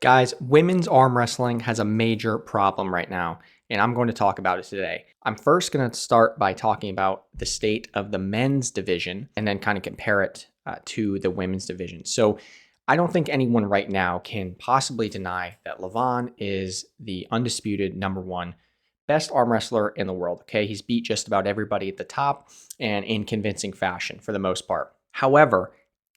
Guys, women's arm wrestling has a major problem right now, and I'm going to talk about it today. I'm first going to start by talking about the state of the men's division and then kind of compare it to the women's division. So I don't think anyone right now can possibly deny that Levon is the undisputed number one best arm wrestler in the world. Okay, he's beat just about everybody at the top and in convincing fashion for the most part. However,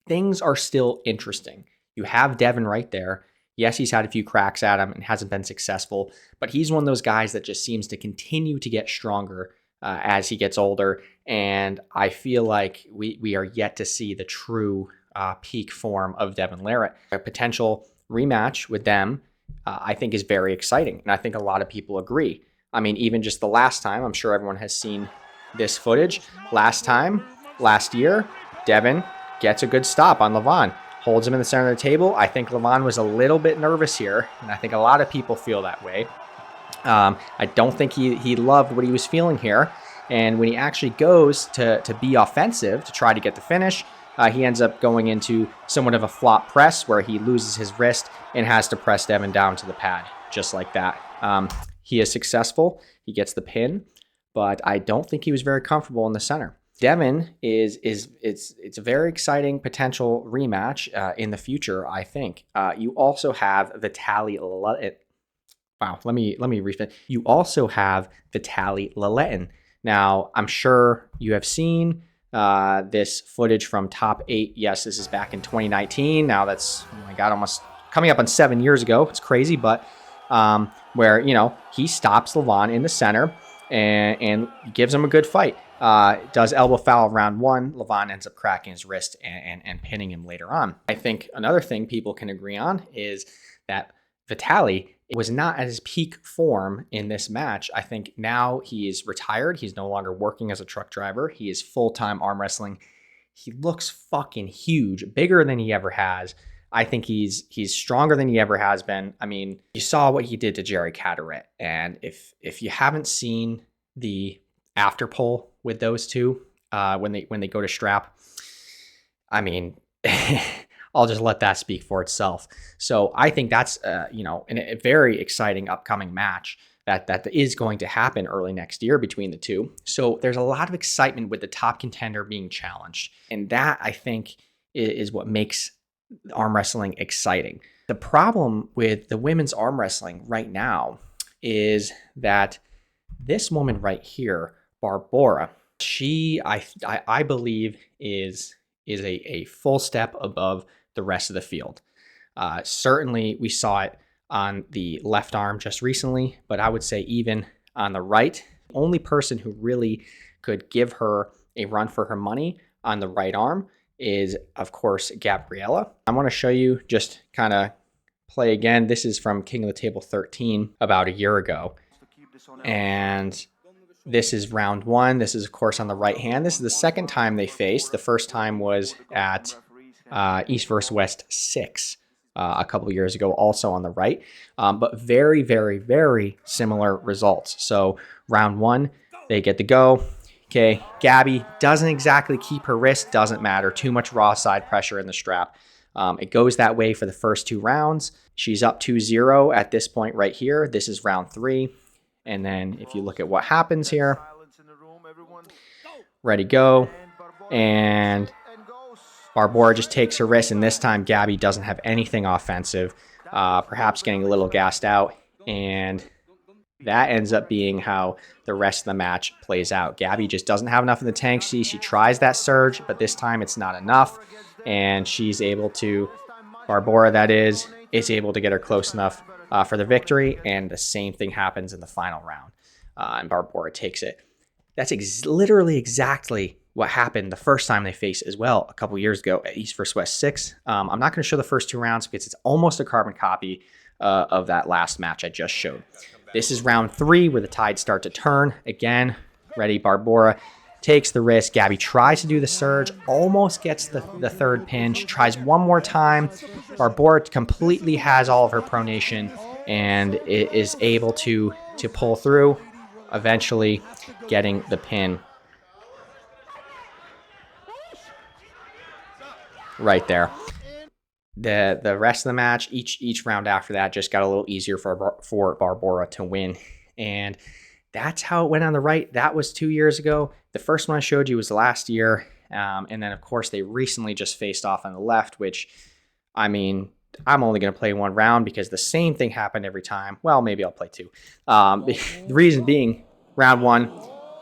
things are still interesting. You have Devin right there. Yes, he's had a few cracks at him and hasn't been successful, but he's one of those guys that just seems to continue to get stronger as he gets older. And I feel like we are yet to see the true peak form of Devin Larratt. A potential rematch with them, I think, is very exciting. And I think a lot of people agree. I mean, even just the last time, I'm sure everyone has seen this footage. Last year, Devin gets a good stop on Levon. Holds him in the center of the table. I think Levon was a little bit nervous here, and I think a lot of people feel that way. I don't think he loved what he was feeling here, and when he actually goes to be offensive, to try to get the finish, he ends up going into somewhat of a flop press where he loses his wrist and has to press Devin down to the pad, just like that. He is successful. He gets the pin, but I don't think he was very comfortable in the center. Devin it's a very exciting potential rematch in the future, I think. You also have Vitaly Laletin. Wow, let me refit. You also have Vitaly Laletin. Now, I'm sure you have seen this footage from Top 8. Yes, this is back in 2019. Now that's, oh my God, almost coming up on 7 years ago. It's crazy, but where, he stops Levon in the center and gives him a good fight. Does elbow foul round one. Levon ends up cracking his wrist and pinning him later on. I think another thing people can agree on is that Vitaly was not at his peak form in this match. I think now he is retired. He's no longer working as a truck driver. He is full-time arm wrestling. He looks fucking huge, bigger than he ever has. I think he's stronger than he ever has been. I mean, you saw what he did to Jerry Caderet, and if you haven't seen the after pull with those two when they go to strap, I mean, I'll just let that speak for itself. So I think that's a very exciting upcoming match that is going to happen early next year between the two. So there's a lot of excitement with the top contender being challenged, and that, I think, is what makes arm wrestling exciting. The problem with the women's arm wrestling right now is that this woman right here, Barbora, she I believe is a full step above the rest of the field. Certainly we saw it on the left arm just recently, but I would say even on the right, the only person who really could give her a run for her money on the right arm is, of course, Gabriella. I want to show you, just kind of play again. This is from King of the Table 13 about a year ago. And this is round one. This is, of course, on the right hand. This is the second time they faced. The first time was at East vs. West 6 a couple of years ago, also on the right. But very, very, very similar results. So round one, they get the go. Okay, Gabby doesn't exactly keep her wrist. Doesn't matter. Too much raw side pressure in the strap. It goes that way for the first two rounds. She's up 2-0 at this point right here. This is round 3. And then if you look at what happens here, ready, go. And Barbora just takes her wrist, and this time Gabby doesn't have anything offensive, perhaps getting a little gassed out. And that ends up being how the rest of the match plays out. Gabby just doesn't have enough in the tank. She tries that surge, but this time it's not enough. And she's able to, Barbora that is able to get her close enough for the victory, and the same thing happens in the final round, and Barbora takes it. That's literally exactly what happened the first time they faced as well a couple years ago at East vs. West 6. I'm not going to show the first two rounds because it's almost a carbon copy of that last match I just showed. This is round 3 where the tides start to turn. Again, ready, Barbora takes the risk. Gabby tries to do the surge, almost gets the third pin. She tries one more time. Barbora completely has all of her pronation and is able to pull through, eventually getting the pin right there. The rest of the match, each round after that, just got a little easier for Barbora to win. And that's how it went on the right. That was 2 years ago. The first one I showed you was last year. And then, of course, they recently just faced off on the left, which, I mean, I'm only going to play one round because the same thing happened every time. Well, maybe I'll play two. The reason being, round one,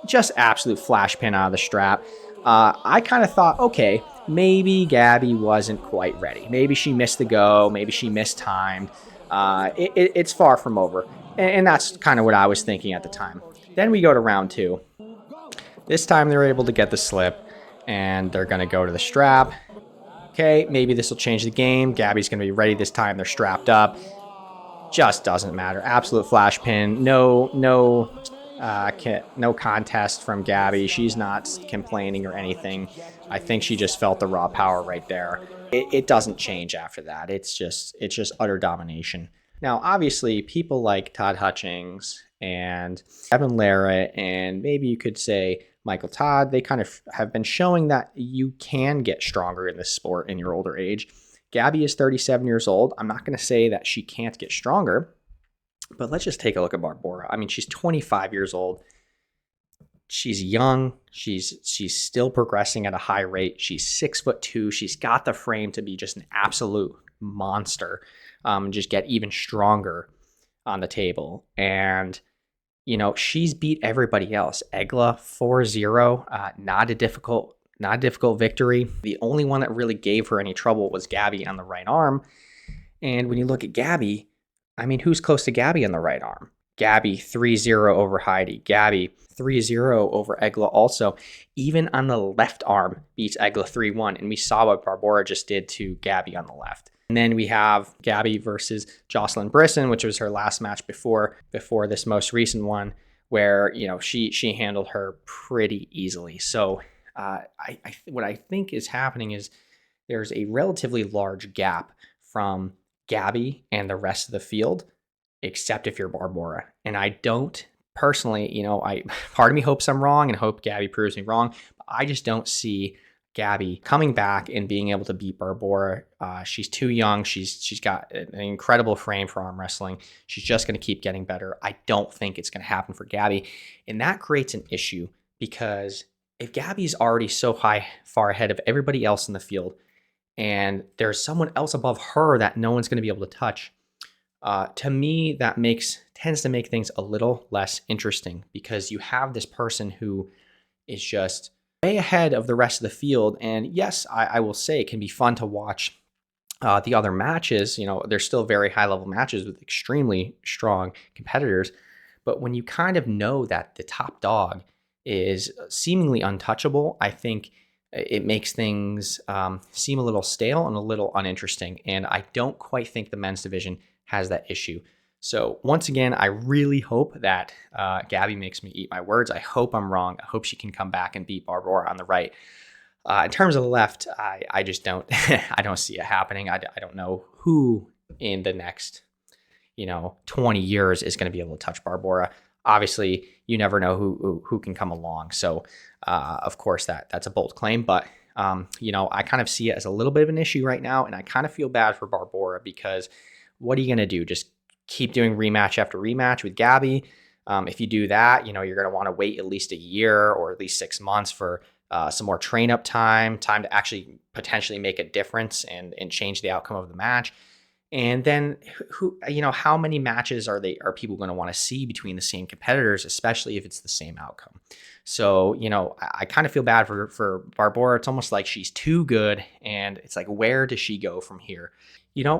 just absolute flash pin out of the strap. I kind of thought, okay, maybe Gabby wasn't quite ready. Maybe she missed the go. Maybe she mistimed. It's far from over. And that's kind of what I was thinking at the time. Then we go to round two. This time they're able to get the slip, and they're going to go to the strap. Okay, maybe this will change the game. Gabby's going to be ready this time. They're strapped up. Just doesn't matter. Absolute flash pin. No contest from Gabby. She's not complaining or anything. I think she just felt the raw power right there. It doesn't change after that. It's just utter domination. Now, obviously, people like Todd Hutchings and Evan Lara, and maybe you could say Michael Todd, they kind of have been showing that you can get stronger in this sport in your older age. Gabby is 37 years old. I'm not going to say that she can't get stronger, but let's just take a look at Barbora. I mean, she's 25 years old. She's young. She's still progressing at a high rate. She's 6'2". She's got the frame to be just an absolute monster. Just get even stronger on the table. And, you know, she's beat everybody else. Egla 4-0, not a difficult victory. The only one that really gave her any trouble was Gabby on the right arm. And when you look at Gabby, I mean, who's close to Gabby on the right arm? Gabby 3-0 over Heidi. Gabby 3-0 over Egla also. Even on the left arm beats Egla 3-1. And we saw what Barbora just did to Gabby on the left. And then we have Gabby versus Jocelyn Brisson, which was her last match before this most recent one, where, you know, she handled her pretty easily. So what I think is happening is there's a relatively large gap from Gabby and the rest of the field, except if you're Barbora. And I don't personally, you know, part of me hopes I'm wrong and hope Gabby proves me wrong, but I just don't see Gabby coming back and being able to beat Barbora. She's too young. She's got an incredible frame for arm wrestling. She's just going to keep getting better. I don't think it's going to happen for Gabby. And that creates an issue, because if Gabby's already so far ahead of everybody else in the field, and there's someone else above her that no one's going to be able to touch, to me, that tends to make things a little less interesting, because you have this person who is just way ahead of the rest of the field. And yes, I will say it can be fun to watch the other matches. You know, they're still very high level matches with extremely strong competitors. But when you kind of know that the top dog is seemingly untouchable, I think it makes things seem a little stale and a little uninteresting. And I don't quite think the men's division has that issue. So once again, I really hope that Gabby makes me eat my words. I hope I'm wrong. I hope she can come back and beat Barbora on the right. In terms of the left, I just don't I don't see it happening. I don't know who in the next 20 years is going to be able to touch Barbora. Obviously, you never know who can come along. So of course that's a bold claim, but I kind of see it as a little bit of an issue right now, and I kind of feel bad for Barbora, because what are you going to do? Just keep doing rematch after rematch with Gabby? If you do that, you're going to want to wait at least a year or at least 6 months for some more train up time to actually potentially make a difference and change the outcome of the match. And then how many matches are people going to want to see between the same competitors, especially if it's the same outcome? So, I kind of feel bad for Barbora. It's almost like she's too good, and it's like, where does she go from here?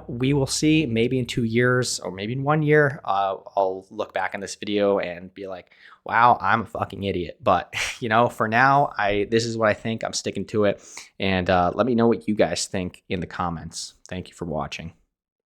We will see. Maybe in 2 years or maybe in 1 year, I'll look back on this video and be like, wow, I'm a fucking idiot. But, for now, this is what I think. I'm sticking to it. And let me know what you guys think in the comments. Thank you for watching.